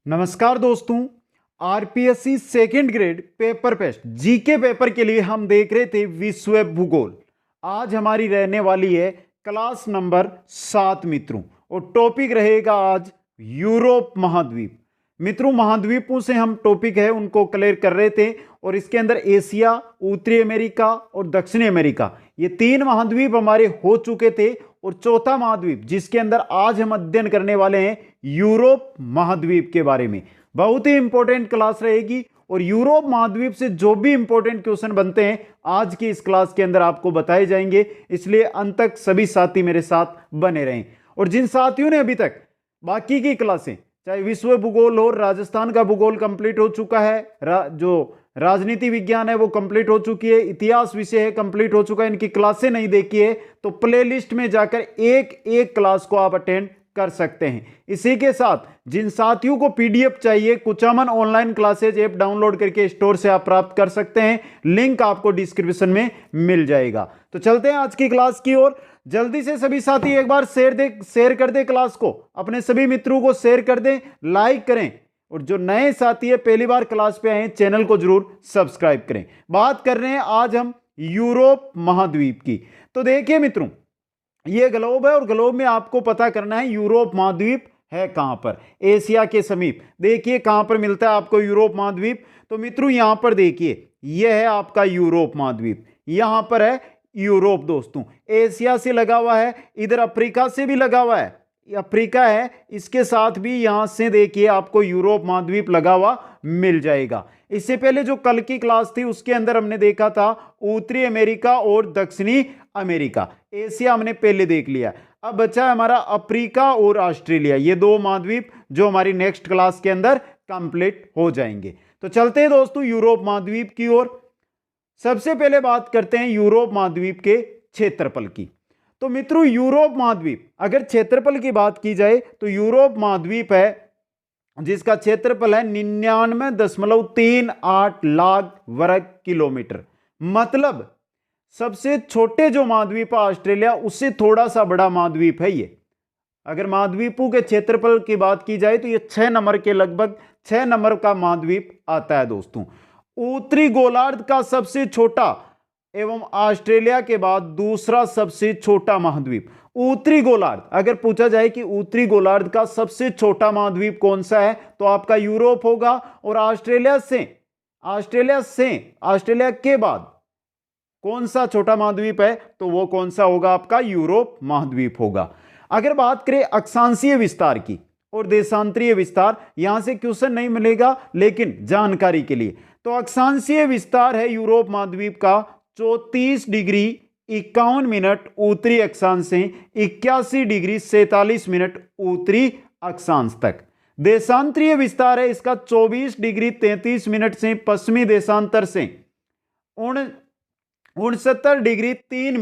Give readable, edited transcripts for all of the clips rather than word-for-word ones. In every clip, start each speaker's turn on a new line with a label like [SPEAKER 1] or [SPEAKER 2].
[SPEAKER 1] नमस्कार दोस्तों। RPSC second grade paper test GK paper के लिए हम देख रहे थे विश्व भूगोल। आज हमारी रहने वाली है क्लास नंबर 7 मित्रों, और टॉपिक रहेगा आज यूरोप महाद्वीप। मित्रों, महाद्वीपों से हम टॉपिक है उनको क्लियर कर रहे थे, और इसके अंदर एशिया, उत्तरी अमेरिका और दक्षिणी अमेरिका, ये 3 महाद्वीप हमारे हो चुके थे। और चौथा महाद्वीप जिसके अंदर आज हम अध्ययन करने वाले हैं यूरोप महाद्वीप के बारे में, बहुत ही इंपॉर्टेंट क्लास रहेगी। और यूरोप महाद्वीप से जो भी इंपॉर्टेंट क्वेश्चन बनते हैं आज की इस क्लास के अंदर आपको बताए जाएंगे, इसलिए अंत तक सभी साथी मेरे साथ बने रहें। और जिन साथियों ने अभी तक बाकी की क्लासें, चाहे विश्व भूगोल हो, राजस्थान का भूगोल कंप्लीट हो चुका है, जो राजनीति विज्ञान है वो कंप्लीट हो चुकी है, इतिहास विषय है कंप्लीट हो चुका है, इनकी क्लासें नहीं देखी है तो प्लेलिस्ट में जाकर एक एक क्लास को आप अटेंड कर सकते हैं। इसी के साथ जिन साथियों को पीडीएफ चाहिए, Kuchaman online classes app download करके स्टोर से आप प्राप्त कर सकते हैं, लिंक आपको डिस्क्रिप्शन में मिल जाएगा। तो चलते हैं आज की क्लास की ओर। जल्दी से सभी साथी एक बार शेयर कर दे क्लास को, अपने सभी मित्रों को शेयर कर दें, लाइक करें, और जो नए साथी है पहली बार क्लास पे आए हैं चैनल को जरूर सब्सक्राइब करें। बात कर रहे हैं आज हम यूरोप महाद्वीप की। तो देखिए मित्रों, ये ग्लोब है और ग्लोब में आपको पता करना है यूरोप महाद्वीप है कहां पर। एशिया के समीप देखिए कहां पर मिलता है आपको यूरोप महाद्वीप। तो मित्रों यहां पर देखिए, यह है आपका यूरोप महाद्वीप, यहां पर है यूरोप। दोस्तों एशिया से लगा हुआ है, इधर अफ्रीका से भी लगा हुआ है, अफ्रीका है, इसके साथ भी यहां से देखिए आपको यूरोप महाद्वीप लगा हुआ मिल जाएगा। इससे पहले जो कल की क्लास थी उसके अंदर हमने देखा था उत्तरी अमेरिका और दक्षिणी अमेरिका। एशिया हमने पहले देख लिया। अब बचा है हमारा अफ्रीका और ऑस्ट्रेलिया, ये 2 महाद्वीप जो हमारी नेक्स्ट क्लास के अंदर कंप्लीट हो जाएंगे। तो चलते हैं दोस्तों यूरोप महाद्वीप की ओर। सबसे पहले बात करते हैं यूरोप महाद्वीप के क्षेत्रफल की। तो मित्रों यूरोप महाद्वीप, अगर क्षेत्रफल की बात की जाए तो यूरोप महाद्वीप है जिसका क्षेत्रफल है 99.38 लाख वर्ग किलोमीटर। मतलब सबसे छोटे जो महाद्वीप है ऑस्ट्रेलिया, उससे थोड़ा सा बड़ा महाद्वीप है ये। अगर महाद्वीपों के क्षेत्रफल की बात की जाए तो ये 6 नंबर के लगभग 6 नंबर का महाद्वीप आता है दोस्तों। उत्तरी गोलार्ध का सबसे छोटा एवं ऑस्ट्रेलिया के बाद दूसरा सबसे छोटा महाद्वीप उत्तरी गोलार्ध। अगर पूछा जाए कि उत्तरी गोलार्ध का सबसे छोटा महाद्वीप कौन सा है तो आपका यूरोप होगा। और ऑस्ट्रेलिया के बाद कौन सा छोटा महाद्वीप है तो वो कौन सा होगा, आपका यूरोप महाद्वीप होगा। अगर बात करें अक्षांशीय विस्तार की और देशांतरीय विस्तार, यहां से क्वेश्चन नहीं मिलेगा लेकिन जानकारी के लिए, तो अक्षांशीय विस्तार है यूरोप महाद्वीप का 34 डिग्री 51 मिनट उत्तरी अक्षांश से 81 डिग्री 47 मिनट उत्तरी अक्षांश तक। देशांतरीय विस्तार है इसका 24 डिग्री 33 मिनट से पश्चिमी देशांतर से 69 डिग्री 03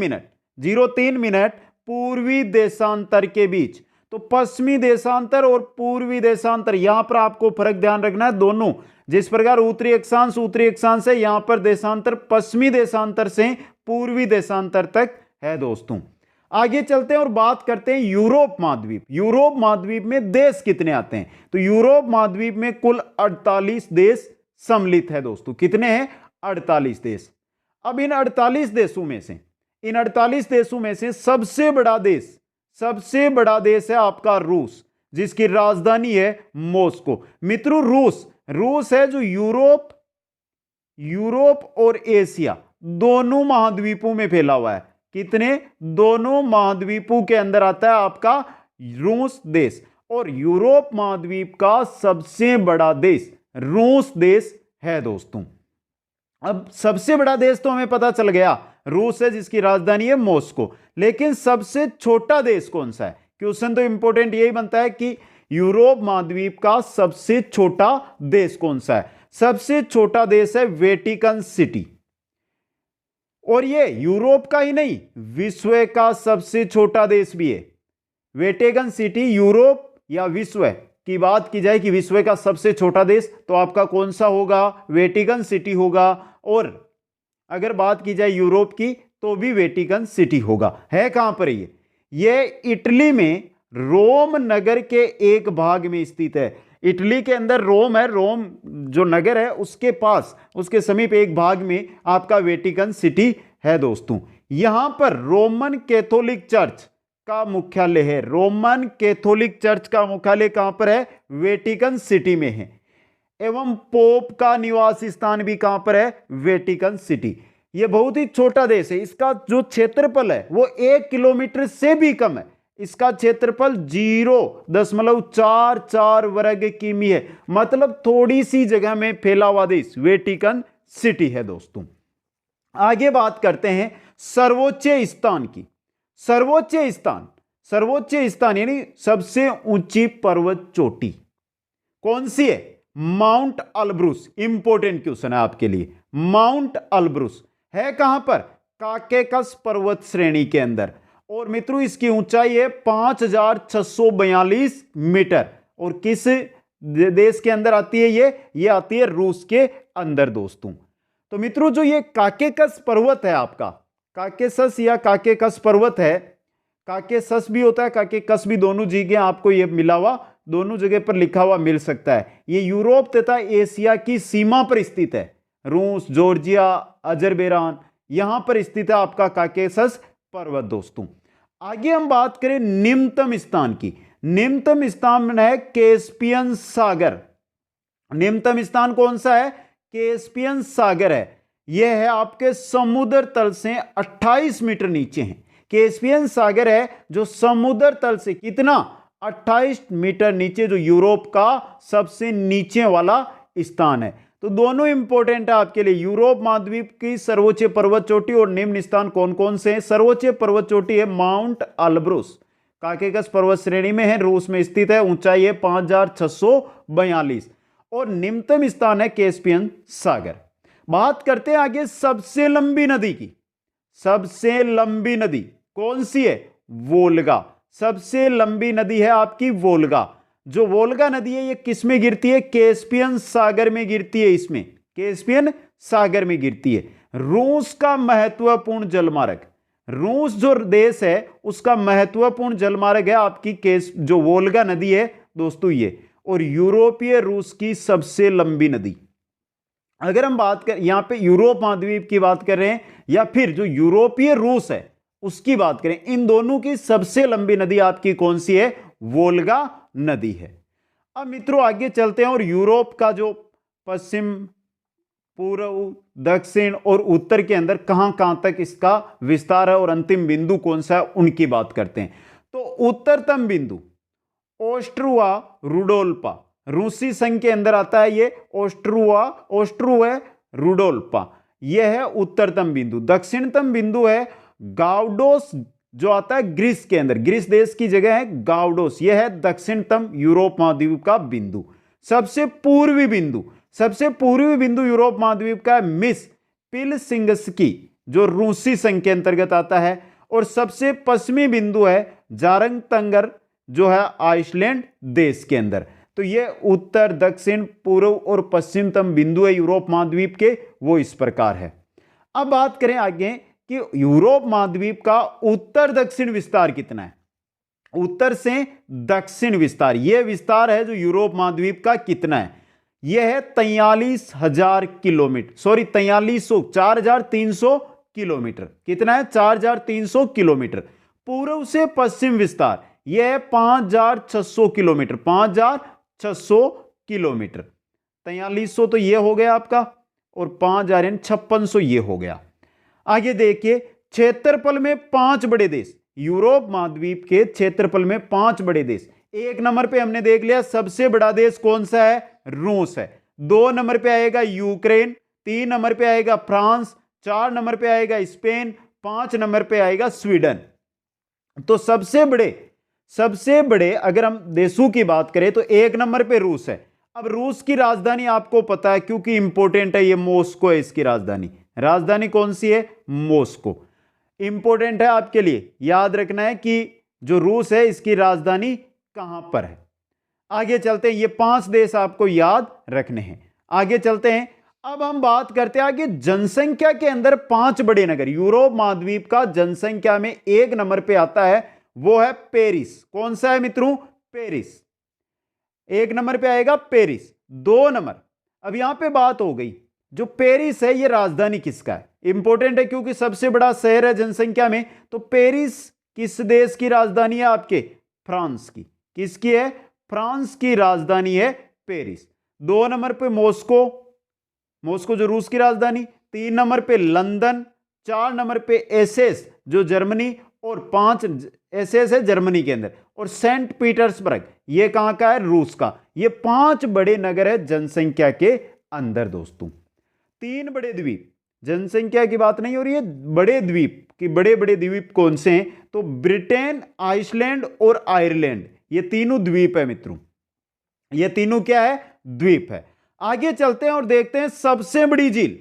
[SPEAKER 1] मिनट पूर्वी देशांतर के बीच। तो पश्चिमी देशांतर और पूर्वी देशांतर, यहां पर आपको फर्क ध्यान रखना है दोनों। जिस प्रकार उत्तरी अक्षांश है, यहां पर देशांतर पश्चिमी देशांतर से पूर्वी देशांतर तक है दोस्तों। आगे चलते हैं और बात करते हैं यूरोप महाद्वीप। यूरोप महाद्वीप में देश कितने आते हैं? तो यूरोप महाद्वीप में कुल 48 देश सम्मिलित है दोस्तों। कितने हैं? 48 देश। अब इन 48 देशों में से सबसे बड़ा देश है आपका रूस, जिसकी राजधानी है मॉस्को। मित्रों रूस है जो यूरोप और एशिया दोनों महाद्वीपों में फैला हुआ है। कितने? दोनों महाद्वीपों के अंदर आता है आपका रूस देश। और यूरोप महाद्वीप का सबसे बड़ा देश रूस देश है दोस्तों। अब सबसे बड़ा देश तो हमें पता चल गया, रूस है जिसकी राजधानी है मॉस्को। लेकिन सबसे छोटा देश कौन सा है? क्वेश्चन तो इंपॉर्टेंट यही बनता है कि यूरोप महाद्वीप का सबसे छोटा देश कौन सा है? सबसे छोटा देश है वेटिकन सिटी। और ये यूरोप का ही नहीं, विश्व का सबसे छोटा देश भी है वेटिकन सिटी। यूरोप या विश्व की बात की जाए कि विश्व का सबसे छोटा देश तो आपका कौन सा होगा? वेटिकन सिटी होगा। और अगर बात की जाए यूरोप की तो भी वेटिकन सिटी होगा। है कहां पर ये इटली में रोम नगर के एक भाग में स्थित है। इटली के अंदर रोम है, रोम जो नगर है उसके पास, उसके समीप एक भाग में आपका वेटिकन सिटी है दोस्तों। यहां पर रोमन कैथोलिक चर्च का मुख्यालय है। रोमन कैथोलिक चर्च का मुख्यालय कहां पर है? वेटिकन सिटी में है। एवं पोप का निवास स्थान भी कहां पर है? Vatican city. यह बहुत ही छोटा देश है। इसका जो क्षेत्रफल है वो 1 किलोमीटर से भी कम है। इसका क्षेत्रफल 0.44 वर्ग किमी है, मतलब थोड़ी सी जगह में फैला हुआ देश वेटिकन सिटी है दोस्तों। आगे बात करते हैं सर्वोच्च स्थान की। सर्वोच्च स्थान यानी सबसे ऊंची पर्वत चोटी कौन सी है? माउंट अल्ब्रुस। इंपॉर्टेंट क्वेश्चन है आपके लिए। माउंट अल्ब्रुस है कहां पर? काकेकस पर्वत श्रेणी के अंदर। और मित्रों इसकी ऊंचाई है 5642 मीटर। और किस देश के अंदर आती है? ये आती है रूस के अंदर दोस्तों। तो मित्रों जो ये काकेकस पर्वत है आपका, काकेसस या काकेकस पर्वत है, काकेसस भी होता है, काकेकस भी, दोनों जगह आपको ये मिला हुआ, दोनों जगह पर लिखा हुआ मिल सकता है। ये यूरोप तथा एशिया की सीमा पर स्थित है। रूस, जॉर्जिया, अजरबैजान, यहां पर स्थित है आपका काकेसस पर्वत दोस्तों। आगे हम बात करें निम्नतम स्थान की। निम्नतम स्थान है कैस्पियन सागर। निम्नतम स्थान कौन सा है? कैस्पियन सागर है। यह है आपके समुद्र तल से 28 मीटर नीचे है। कैस्पियन सागर है जो समुद्र तल से कितना? 28 मीटर नीचे, जो यूरोप का सबसे नीचे वाला स्थान है। तो दोनों इंपॉर्टेंट है आपके लिए। यूरोप महाद्वीप की सर्वोच्च पर्वत चोटी और निम्न स्थान कौन कौन से हैं? सर्वोच्च पर्वत चोटी है माउंट अल्ब्रुस, काकेकस पर्वत श्रेणी में है, रूस में स्थित है, ऊंचाई है 5642। और निम्नतम स्थान है कैस्पियन सागर। बात करते हैं आगे सबसे लंबी नदी की। सबसे लंबी नदी कौन सी है? वोल्गा। सबसे लंबी नदी है आपकी वोल्गा। जो वोल्गा नदी है ये किस में गिरती है? कैस्पियन सागर में गिरती है। इसमें कैस्पियन सागर में गिरती है। रूस का महत्वपूर्ण जलमार्ग, रूस जो देश है उसका महत्वपूर्ण जलमार्ग है आपकी जो वोल्गा नदी है दोस्तों ये। और यूरोपीय रूस की सबसे लंबी नदी, अगर हम बात कर यहां पे यूरोप महाद्वीप की बात कर रहे हैं या फिर जो यूरोपीय रूस है उसकी बात करें, इन दोनों की सबसे लंबी नदी आपकी कौन सी है? वोल्गा नदी है। अब मित्रों आगे चलते हैं और यूरोप का जो पश्चिम, पूर्व, दक्षिण और उत्तर के अंदर कहां कहां तक इसका विस्तार है और अंतिम बिंदु कौन सा है उनकी बात करते हैं। तो उत्तरतम बिंदु ओस्ट्रुआ रुडोल्पा, रूसी संघ के अंदर आता है ये ओस्ट्रुआ रुडोल्पा, यह है उत्तरतम बिंदु। दक्षिणतम बिंदु है गाउडोस, जो आता है ग्रीस के अंदर, ग्रीस देश की जगह है गाउडोस, यह है दक्षिणतम यूरोप महाद्वीप का बिंदु। सबसे पूर्वी बिंदु यूरोप महाद्वीप का मिस पिलसिंग्स्की, जो रूसी संघ के अंतर्गत आता है। और सबसे पश्चिमी बिंदु है जारंगतंगर, जो है आइसलैंड देश के अंदर। तो ये उत्तर, दक्षिण, पूर्व और पश्चिमतम बिंदु है यूरोप महाद्वीप के, वो इस प्रकार है। अब बात करें आगे कि यूरोप महाद्वीप का उत्तर दक्षिण विस्तार कितना है। उत्तर से दक्षिण विस्तार, यह विस्तार है जो यूरोप महाद्वीप का कितना है? यह है 43,000 किलोमीटर, 4,300 किलोमीटर। कितना है? 4,300 किलोमीटर। पूर्व से पश्चिम विस्तार यह है 5,600 किलोमीटर, 5,600 किलोमीटर। 4300 तो यह हो गया आपका, और 5,5600 यह हो गया। आगे देखिए क्षेत्रफल में 5 बड़े देश, यूरोप महाद्वीप के क्षेत्रफल में 5 बड़े देश। एक नंबर पे हमने देख लिया सबसे बड़ा देश कौन सा है? रूस है। 2 नंबर पे आएगा यूक्रेन, 3 नंबर पे आएगा फ्रांस, 4 नंबर पे आएगा स्पेन, 5 नंबर पे आएगा स्वीडन। तो सबसे बड़े अगर हम देशों की बात करें तो 1 नंबर पे रूस है। अब रूस की राजधानी आपको पता है क्योंकि इंपॉर्टेंट है, ये मॉस्को है इसकी राजधानी कौन सी है? मॉस्को। इंपॉर्टेंट है आपके लिए, याद रखना है कि जो रूस है इसकी राजधानी कहां पर है। आगे चलते हैं, ये 5 देश आपको याद रखने हैं। आगे चलते हैं, अब हम बात करते हैं आगे जनसंख्या के अंदर 5 बड़े नगर। यूरोप महाद्वीप का जनसंख्या में 1 नंबर पे आता है, वो है पेरिस। कौन सा है मित्रों? पेरिस। एक नंबर पे आएगा पेरिस। 2 नंबर, अब यहां पे बात हो गई, जो पेरिस है ये राजधानी किसका है? इंपॉर्टेंट है क्योंकि सबसे बड़ा शहर है जनसंख्या में। तो पेरिस किस देश की राजधानी है? आपके फ्रांस की। किसकी है? फ्रांस की राजधानी है पेरिस। 2 नंबर पे मॉस्को, मॉस्को जो रूस की राजधानी। 3 नंबर पे लंदन। 4 नंबर पे एसेस जो जर्मनी, और 5 एसेस है जर्मनी के अंदर। और सेंट पीटर्सबर्ग ये कहां का है? रूस का। ये 5 बड़े नगर है जनसंख्या के अंदर दोस्तों। 3 बड़े द्वीप, जनसंख्या की बात नहीं हो रही है, बड़े द्वीप कि बड़े बड़े द्वीप कौन से हैं? तो ब्रिटेन, आइसलैंड और आयरलैंड, ये तीनों द्वीप है मित्रों। ये तीनों क्या है? द्वीप है। आगे चलते हैं और देखते हैं सबसे बड़ी झील।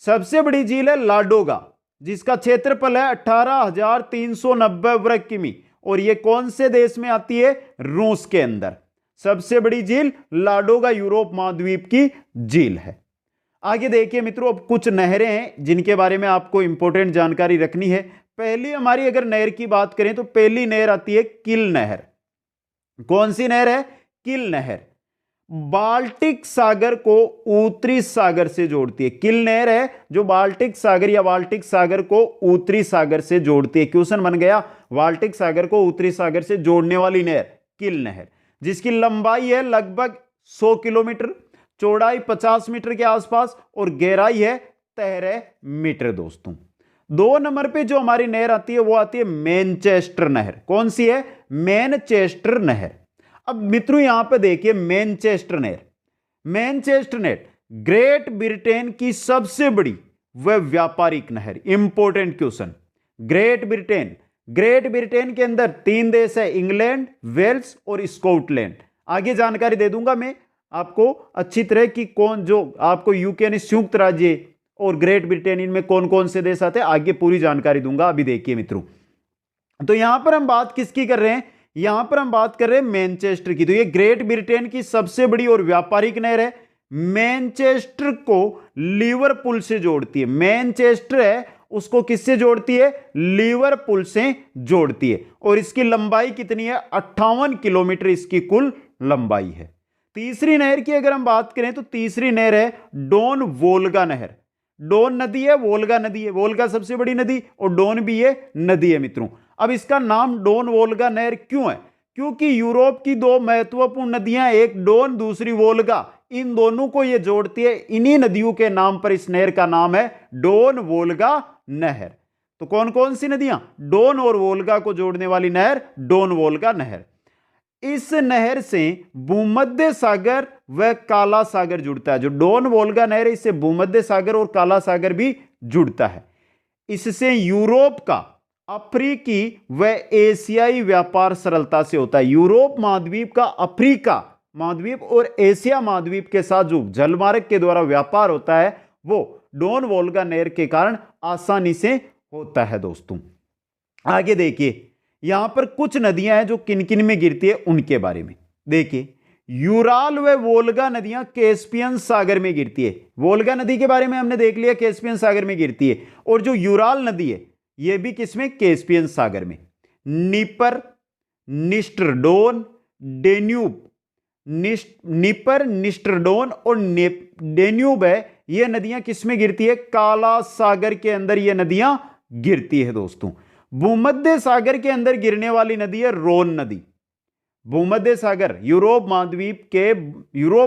[SPEAKER 1] सबसे बड़ी झील है लाडोगा, जिसका क्षेत्रफल है 18,390 वर्ग किमी, और ये कौन से देश में आती है? रूस के अंदर। सबसे बड़ी झील लाडोगा यूरोप महाद्वीप की झील है। आगे देखिए मित्रों, अब कुछ नहरें हैं जिनके बारे में आपको इंपॉर्टेंट जानकारी रखनी है। पहली हमारी अगर नहर की बात करें तो पहली नहर आती है किल नहर। कौन सी नहर है? किल नहर। बाल्टिक सागर को उत्तरी सागर से जोड़ती है। किल नहर है जो बाल्टिक सागर या बाल्टिक सागर को उत्तरी सागर से जोड़ती है। क्वेश्चन बन गया, बाल्टिक सागर को उत्तरी सागर से जोड़ने वाली नहर किल नहर, जिसकी लंबाई है लगभग 100 किलोमीटर, चौड़ाई 50 मीटर के आसपास, और गहराई है 13 मीटर दोस्तों। 2 नंबर पे जो हमारी नहर आती है वो आती है मैनचेस्टर नहर। कौन सी है? मैनचेस्टर नहर। अब मित्रों यहां पे देखिए मैनचेस्टर नहर। मैनचेस्टर नहर ग्रेट ब्रिटेन की सबसे बड़ी व व्यापारिक नहर। Important question. Great Britain, great Britain के अंदर 3 देश है, इंग्लैंड, वेल्स और स्कॉटलैंड। आगे जानकारी दे दूंगा मैं आपको अच्छी तरह की, कौन जो आपको यूके यानी संयुक्त राज्य और ग्रेट ब्रिटेन, इनमें कौन कौन से देश आते हैं, आगे पूरी जानकारी दूंगा। अभी देखिए मित्रों, तो यहां पर हम बात किसकी कर रहे हैं? यहां पर हम बात कर रहे हैं मैनचेस्टर की। तो ये ग्रेट ब्रिटेन की सबसे बड़ी और व्यापारिक नहर है। मैनचेस्टर को लिवरपूल से जोड़ती है। मैनचेस्टर है उसको किससे जोड़ती है? लिवरपूल से जोड़ती है। और इसकी लंबाई कितनी है? 58 किलोमीटर इसकी कुल लंबाई है। तीसरी नहर की अगर हम बात करें तो तीसरी नहर है डोन वोल्गा नहर। डोन नदी है, वोल्गा नदी है। वोल्गा सबसे बड़ी नदी और डोन भी ये नदी है मित्रों। अब इसका नाम डोन वोल्गा नहर क्यों है? क्योंकि यूरोप की 2 महत्वपूर्ण नदियां, एक डोन दूसरी वोल्गा, इन दोनों को ये जोड़ती है। इन्हीं नदियों के नाम पर इस नहर का नाम है डोन वोल्गा नहर। तो कौन कौन सी नदियां? डोन और वोल्गा को जोड़ने वाली नहर डोन वोल्गा नहर। इस नहर से भूमध्य सागर व काला सागर जुड़ता है। जो डोन वोल्गा नहर है इससे भूमध्य सागर और काला सागर भी जुड़ता है। इससे यूरोप का अफ्रीकी व एशियाई व्यापार सरलता से होता है। यूरोप महाद्वीप का अफ्रीका महाद्वीप और एशिया महाद्वीप के साथ जो जलमार्ग के द्वारा व्यापार होता है वो डोन वोल्गा नहर के कारण आसानी से होता है दोस्तों। आगे देखिए, यहां पर कुछ नदियां हैं जो किन किन में गिरती है उनके बारे में देखिए। यूराल व वोल्गा नदियां कैस्पियन सागर में गिरती है। वोल्गा नदी के बारे में हमने देख लिया, कैस्पियन सागर में गिरती है। और जो यूराल नदी है यह भी किसमें? कैस्पियन सागर में। नीपर, निस्टरडोन, डेन्यूब, नीपर, निस्टरडोन और डेन्यूब है, ये नदियां किसमें गिरती है? काला सागर के अंदर ये नदियां गिरती है दोस्तों। भूमध्य सागर के अंदर गिरने वाली नदी है रोन नदी। भूमध्य सागर, यूरोप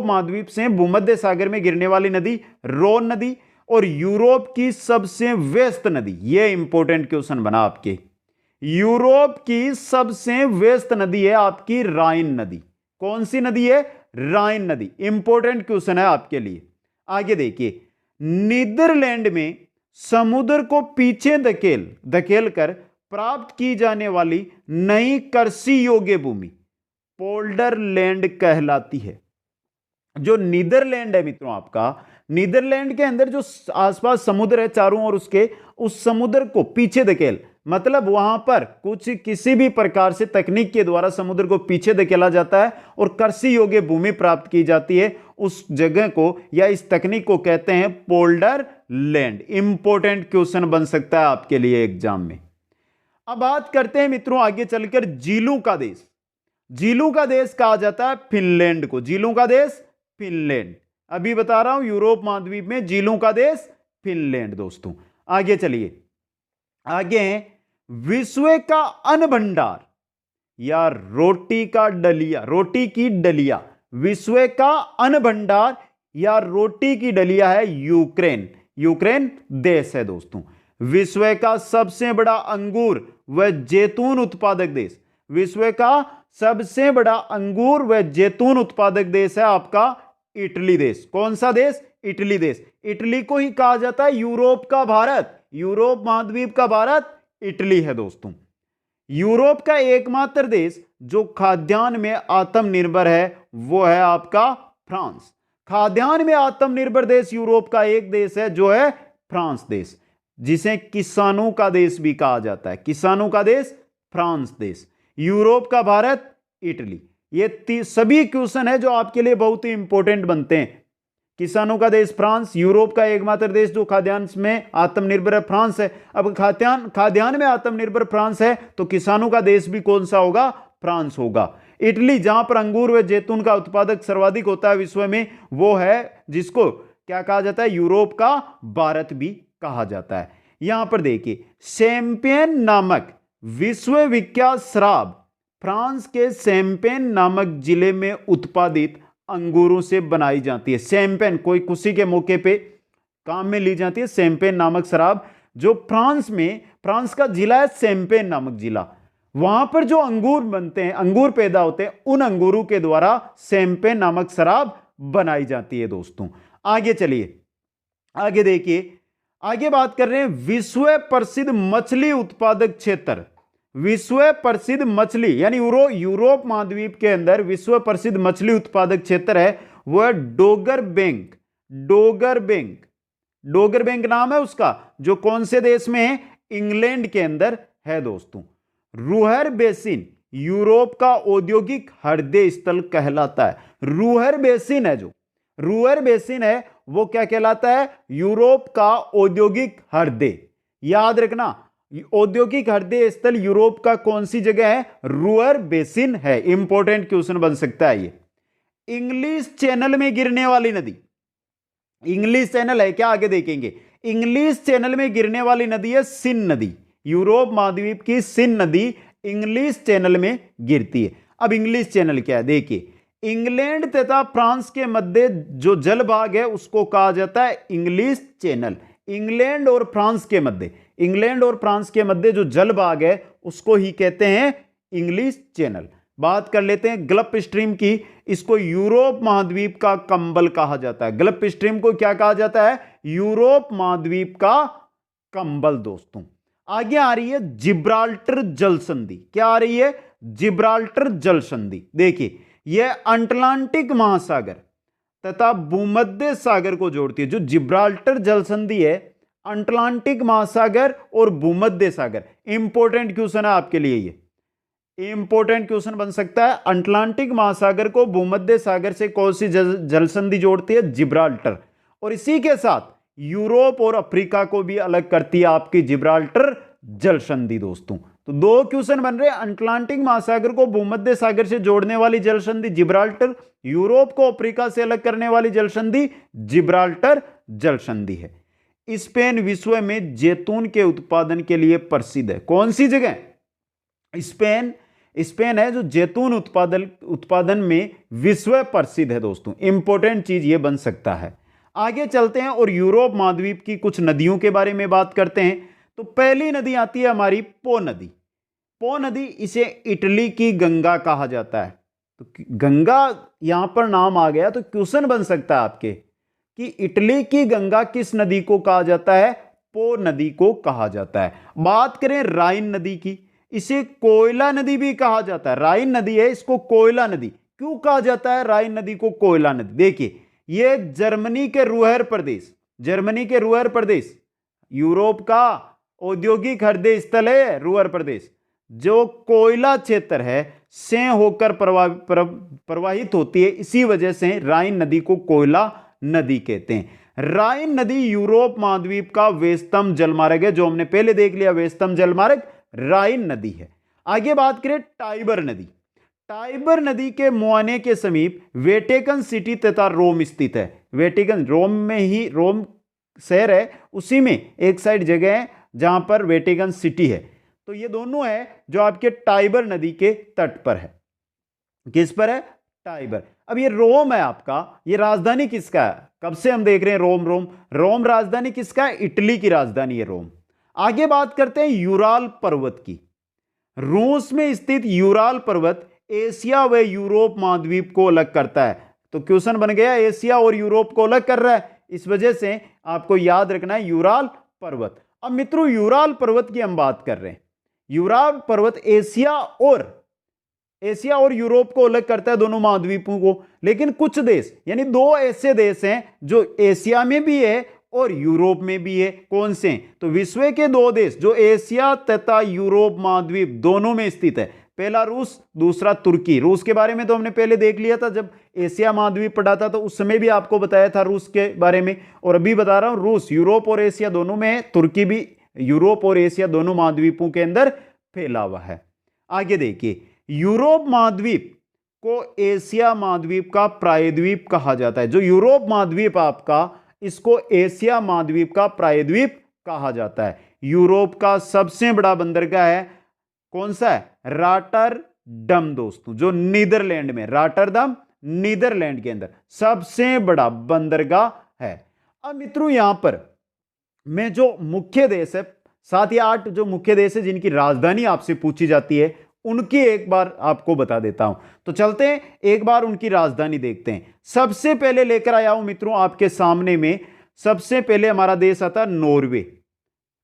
[SPEAKER 1] महाद्वीप से भूमध्य सागर में गिरने वाली नदी रोन नदी। और यूरोप की सबसे व्यस्त नदी, यह इंपॉर्टेंट क्वेश्चन बना आपके, यूरोप की सबसे व्यस्त नदी है आपकी राइन नदी। कौन सी नदी है? राइन नदी। इंपॉर्टेंट क्वेश्चन है आपके लिए। आगे देखिए, नीदरलैंड में समुद्र को पीछे धकेल कर प्राप्त की जाने वाली नई कृषि योग्य भूमि पोल्डर लैंड कहलाती है। जो नीदरलैंड है मित्रों आपका, नीदरलैंड के अंदर जो आसपास समुद्र है चारों ओर उसके, उस समुद्र को पीछे धकेल, मतलब वहां पर कुछ किसी भी प्रकार से तकनीक के द्वारा समुद्र को पीछे धकेला जाता है और कृषि योग्य भूमि प्राप्त की जाती है। उस जगह को या इस तकनीक को कहते हैं पोल्डर लैंड। इंपॉर्टेंट क्वेश्चन बन सकता है आपके लिए एग्जाम में। अब बात करते हैं मित्रों आगे चलकर झीलों का देश। झीलों का देश कहा जाता है फिनलैंड को, झीलों का देश फिनलैंड। अभी बता रहा हूं यूरोप महाद्वीप में झीलों का देश फिनलैंड दोस्तों। आगे चलिए, आगे विश्व का अन्न भंडार या रोटी का डलिया, रोटी की डलिया, विश्व का अन्न भंडार या रोटी की डलिया है यूक्रेन। यूक्रेन देश है दोस्तों। विश्व का सबसे बड़ा अंगूर व जैतून उत्पादक देश, विश्व का सबसे बड़ा अंगूर व जैतून उत्पादक देश है आपका इटली देश। कौन सा देश? इटली देश। इटली को ही कहा जाता है यूरोप का भारत, यूरोप महाद्वीप का भारत इटली है दोस्तों। यूरोप का एकमात्र देश जो खाद्यान्न में आत्मनिर्भर है वो है आपका फ्रांस। खाद्यान्न में आत्मनिर्भर देश यूरोप का एक देश है जो है फ्रांस देश, जिसे किसानों का देश भी कहा जाता है। किसानों का देश फ्रांस देश, यूरोप का भारत इटली। ये सभी क्वेश्चन है जो आपके लिए बहुत ही इंपॉर्टेंट बनते हैं। किसानों का देश फ्रांस, यूरोप का एकमात्र देश जो खाद्यान्न में आत्मनिर्भर है फ्रांस है। अब खाद्यान्न में आत्मनिर्भर फ्रांस है तो किसानों का देश भी कौन सा होगा? फ्रांस होगा। इटली जहां पर अंगूर व जैतून का उत्पादक सर्वाधिक होता है विश्व में, वो है जिसको क्या कहा जाता है? यूरोप का भारत भी कहा जाता है। यहां पर देखिए, शैंपेन नामक विश्व विख्यात शराब फ्रांस के शैंपेन नामक जिले में उत्पादित अंगूरों से बनाई जाती है। शैंपेन कोई खुशी के मौके पे काम में ली जाती है। शैंपेन नामक शराब जो फ्रांस में, फ्रांस का जिला है शैंपेन नामक जिला, वहां पर जो अंगूर बनते हैं, अंगूर पैदा होते हैं, उन अंगूरों के द्वारा शैंपेन नामक शराब बनाई जाती है दोस्तों। आगे चलिए, आगे देखिए, आगे बात कर रहे हैं विश्व प्रसिद्ध मछली उत्पादक क्षेत्र। विश्व प्रसिद्ध मछली यानी यूरोप महाद्वीप के अंदर विश्व प्रसिद्ध मछली उत्पादक क्षेत्र है वह Dogar bank. Dogar bank, Dogar bank नाम है उसका, जो कौन से देश में है? इंग्लैंड के अंदर है दोस्तों। रूहर बेसिन यूरोप का औद्योगिक हृदय स्थल कहलाता है। रूहर बेसिन है, जो रूहर बेसिन है वो क्या कहलाता है? यूरोप का औद्योगिक हृदय। याद रखना, औद्योगिक हृदय स्थल यूरोप का कौन सी जगह है? रूहर बेसिन है। इंपॉर्टेंट क्वेश्चन बन सकता है ये। इंग्लिश चैनल में गिरने वाली नदी, इंग्लिश चैनल है क्या? आगे देखेंगे। इंग्लिश चैनल में गिरने वाली नदी है सिन नदी। यूरोप महाद्वीप की सिन नदी इंग्लिश चैनल में गिरती है। अब इंग्लिश चैनल क्या है देखिए, इंग्लैंड तथा फ्रांस के मध्य जो जल भाग है उसको कहा जाता है इंग्लिश चैनल। इंग्लैंड और फ्रांस के मध्य, इंग्लैंड और फ्रांस के मध्य जो जल भाग है उसको ही कहते हैं इंग्लिश चैनल। बात कर लेते हैं गल्फ स्ट्रीम की। इसको यूरोप महाद्वीप का कंबल कहा जाता है। गल्फ स्ट्रीम को क्या कहा जाता है? यूरोप महाद्वीप का कंबल दोस्तों। आगे आ रही है जिब्राल्टर जल संधि। क्या आ रही है? जिब्राल्टर जल संधि। देखिए, यह अटलांटिक महासागर तथा भूमध्य सागर को जोड़ती है। जो जिब्राल्टर जल संधि है, अटलांटिक महासागर और भूमध्य सागर। इंपॉर्टेंट क्वेश्चन है आपके लिए, ये इंपॉर्टेंट क्वेश्चन बन सकता है। अटलांटिक महासागर को भूमध्य सागर से कौन सी जल संधि जोड़ती है? जिब्राल्टर। और इसी के साथ यूरोप और अफ्रीका को भी अलग करती है आपकी जिब्राल्टर जल संधि दोस्तों। तो दो क्वेश्चन बन रहे हैं। अटलांटिक महासागर को भूमध्य सागर से जोड़ने वाली जल संधि जिब्राल्टर, यूरोप को अफ्रीका से अलग करने वाली जल संधि जिब्राल्टर जल संधि है। स्पेन विश्व में जैतून के उत्पादन के लिए प्रसिद्ध है। कौन सी जगह? स्पेन है जो जैतून उत्पादन में विश्व प्रसिद्ध है दोस्तों। इंपॉर्टेंट चीज ये बन सकता है। आगे चलते हैं और यूरोप महाद्वीप की कुछ नदियों के बारे में बात करते हैं। तो पहली नदी आती है हमारी पो नदी। पो नदी, इसे इटली की गंगा कहा जाता है। तो गंगा यहां पर नाम आ गया तो क्वेश्चन बन सकता है आपके कि इटली की गंगा किस नदी को कहा जाता है? पो नदी को कहा जाता है। बात करें राइन नदी की, इसे कोयला नदी भी कहा जाता है। राइन नदी है, इसको कोयला नदी क्यों कहा जाता है? राइन नदी को कोयला नदी। देखिए, यह जर्मनी के रूहर प्रदेश, जर्मनी के रूहर प्रदेश, यूरोप का औद्योगिक हृदय स्थल है रूहर प्रदेश, जो कोयला क्षेत्र है से होकर प्रवाहित होती है। इसी वजह से राइन नदी को कोयला नदी कहते हैं। राइन नदी यूरोप महाद्वीप का व्यस्तम जलमार्ग है, जो हमने पहले देख लिया। व्यस्तम जलमार्ग राइन नदी है। आगे बात करें टाइबर नदी। टाइबर नदी के मुआने के समीप वेटिकन सिटी तथा रोम स्थित है। वेटिकन रोम में ही, रोम शहर है, उसी में एक साइड जगह है जहां पर वेटिकन सिटी है। तो ये दोनों है जो आपके टाइबर नदी के तट पर है। किस पर है? टाइबर। अब ये रोम है आपका, ये राजधानी किसका है? कब से हम देख रहे हैं रोम रोम रोम राजधानी किसका है? इटली की राजधानी है रोम। आगे बात करते हैं यूराल पर्वत की। रूस में स्थित यूराल पर्वत एशिया व यूरोप महाद्वीप को अलग करता है। तो क्वेश्चन बन गया, एशिया और यूरोप को अलग कर रहा है, इस वजह से आपको याद रखना है यूराल पर्वत। अब मित्रों, यूराल पर्वत की हम बात कर रहे हैं। यूराल पर्वत एशिया और यूरोप को अलग करता है, दोनों महाद्वीपों को। लेकिन कुछ देश, यानी दो ऐसे देश हैं जो एशिया में भी है और यूरोप में भी है। कौन से? तो विश्व के दो देश जो एशिया तथा यूरोप महाद्वीप दोनों में स्थित है। पहला रूस, दूसरा तुर्की। रूस के बारे में तो हमने पहले देख लिया था, जब एशिया महाद्वीप पढ़ा था तो उस समय भी आपको बताया था रूस के बारे में, और अभी बता रहा हूं, रूस यूरोप और एशिया दोनों में है, तुर्की भी यूरोप और एशिया दोनों महाद्वीपों के अंदर फैला हुआ है। आगे देखिए, यूरोप महाद्वीप को एशिया महाद्वीप का प्रायद्वीप कहा जाता है। जो यूरोप महाद्वीप आपका, इसको एशिया महाद्वीप का प्रायद्वीप कहा जाता है। यूरोप का सबसे बड़ा बंदरगाह है, कौन सा है? रॉटरडम दोस्तों, जो नीदरलैंड में, रॉटरडम नीदरलैंड के अंदर सबसे बड़ा बंदरगाह है। अब मित्रों, यहां पर मैं जो मुख्य देश है, 7 या 8 जो मुख्य देश है जिनकी राजधानी आपसे पूछी जाती है, उनकी एक बार आपको बता देता हूं। तो चलते हैं एक बार उनकी राजधानी देखते हैं। सबसे पहले लेकर आया हूं मित्रों आपके सामने में, सबसे पहले हमारा देश आता है नॉर्वे।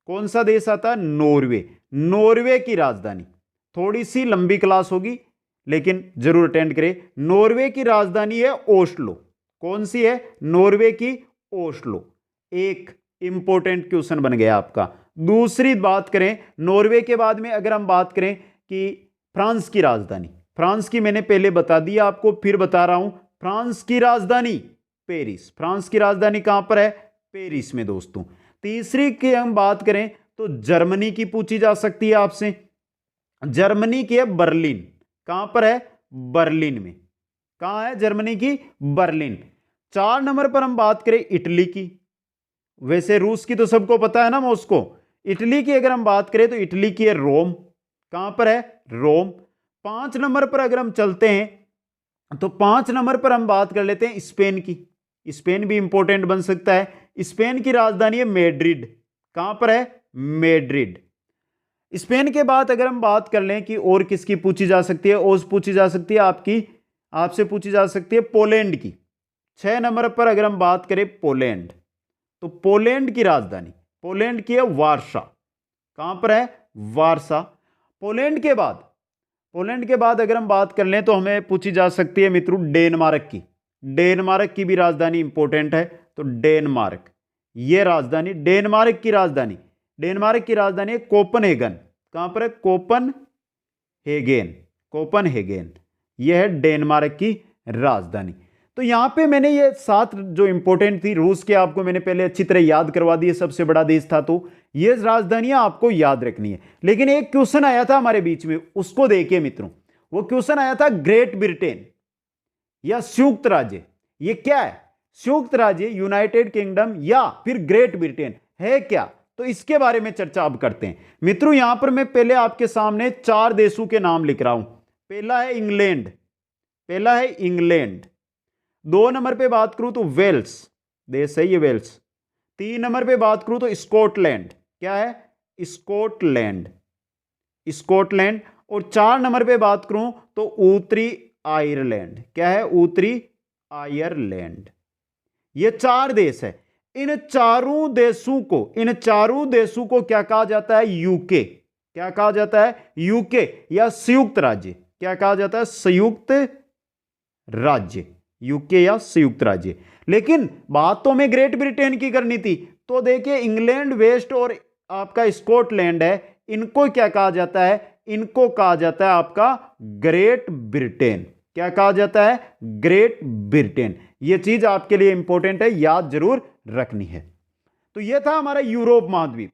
[SPEAKER 1] कौन सा देश आता है? नॉर्वे। नॉर्वे की राजधानी, थोड़ी सी लंबी क्लास होगी लेकिन जरूर अटेंड करें। नॉर्वे की राजधानी है ओस्लो। कौन सी है? नॉर्वे की ओस्लो। एक इंपॉर्टेंट क्वेश्चन बन गया आपका। दूसरी बात करें, नॉर्वे के बाद में अगर हम बात करें कि फ्रांस की राजधानी, फ्रांस की मैंने पहले बता दिया आपको, फिर बता रहा हूं, फ्रांस की राजधानी पेरिस। फ्रांस की राजधानी कहां पर है? पेरिस में दोस्तों। तीसरी की हम बात करें तो जर्मनी की पूछी जा सकती है आपसे। जर्मनी की है बर्लिन। कहां पर है? बर्लिन में। कहां है जर्मनी की? बर्लिन। 4 नंबर पर हम बात करें इटली की। वैसे रूस की तो सबको पता है ना, मॉस्को। इटली की अगर हम बात करें तो इटली की है रोम। कहां पर है? रोम। 5 नंबर पर अगर हम चलते हैं तो 5 नंबर पर हम बात कर लेते हैं स्पेन की। स्पेन भी इंपॉर्टेंट बन सकता है। स्पेन की राजधानी है मैड्रिड। कहां पर है? मैड्रिड। स्पेन के बाद अगर हम बात कर लें कि और किसकी पूछी जा सकती है, और पूछी जा सकती है आपसे पूछी जा सकती है पोलैंड की। 6 नंबर पर अगर हम बात करें पोलैंड, तो पोलैंड की राजधानी, पोलैंड की है वार्सा। कहां पर है? वार्सा। पोलैंड के बाद अगर हम बात कर लें तो हमें पूछी जा सकती है मित्रों डेनमार्क की। डेनमार्क की भी राजधानी इंपॉर्टेंट है, तो डेनमार्क, ये राजधानी, डेनमार्क की राजधानी है कोपनहेगन। कहां पर है? कोपनहेगन, यह है डेनमार्क की राजधानी। तो यहां पे मैंने ये 7 जो इंपॉर्टेंट थी, रूस के आपको मैंने पहले अच्छी तरह याद करवा दी, सबसे बड़ा देश था, तो ये राजधानियां आपको याद रखनी है। लेकिन एक क्वेश्चन आया था हमारे बीच में, उसको देखिए मित्रों। वो क्वेश्चन आया था ग्रेट ब्रिटेन या संयुक्त राज्य, ये क्या है? संयुक्त राज्य, यूनाइटेड किंगडम या फिर ग्रेट ब्रिटेन है क्या? तो इसके बारे में चर्चा अब करते हैं मित्रों। यहां पर मैं पहले आपके सामने 4 देशों के नाम लिख रहा हूं। पहला है इंग्लैंड। 2 नंबर पे बात करूं तो वेल्स, देश है ये वेल्स। 3 नंबर पे बात करूं तो स्कॉटलैंड। क्या है? स्कॉटलैंड। और 4 नंबर पे बात करूं तो उत्तरी आयरलैंड। क्या है? उत्तरी आयरलैंड। ये 4 देश है। इन चारों देशों को क्या कहा जाता है? यूके। क्या कहा जाता है? यूके या संयुक्त राज्य। क्या कहा जाता है? संयुक्त राज्य, यूके या संयुक्त राज्य। लेकिन बात तो हमें ग्रेट ब्रिटेन की करनी थी, तो देखिए इंग्लैंड, वेस्ट और आपका स्कॉटलैंड है, इनको क्या कहा जाता है? इनको कहा जाता है आपका ग्रेट ब्रिटेन। क्या कहा जाता है? Great Britain. यह चीज आपके लिए इंपॉर्टेंट है, याद जरूर रखनी है। तो यह था हमारा यूरोप महाद्वीप।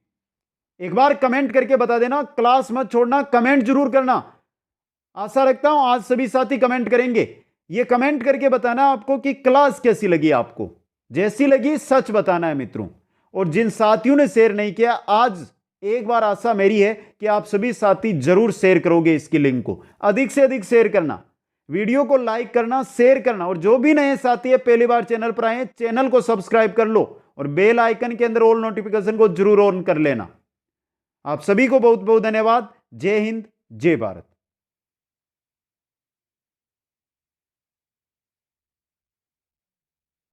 [SPEAKER 1] एक बार कमेंट करके बता देना, क्लास मत छोड़ना, कमेंट जरूर करना। आशा रखता हूं आज सभी साथी कमेंट करेंगे। ये कमेंट करके बताना आपको कि क्लास कैसी लगी, आपको जैसी लगी सच बताना है मित्रों। और जिन साथियों ने शेयर नहीं किया, आज एक बार आशा मेरी है कि आप सभी साथी जरूर शेयर करोगे इसकी लिंक को। अधिक से अधिक शेयर करना, वीडियो को लाइक करना, शेयर करना। और जो भी नए साथी है पहली बार चैनल पर आए, चैनल को सब्सक्राइब कर लो और बेल आइकन के अंदर ऑल नोटिफिकेशन को जरूर ऑन कर लेना। आप सभी को बहुत बहुत धन्यवाद। जय हिंद, जय भारत।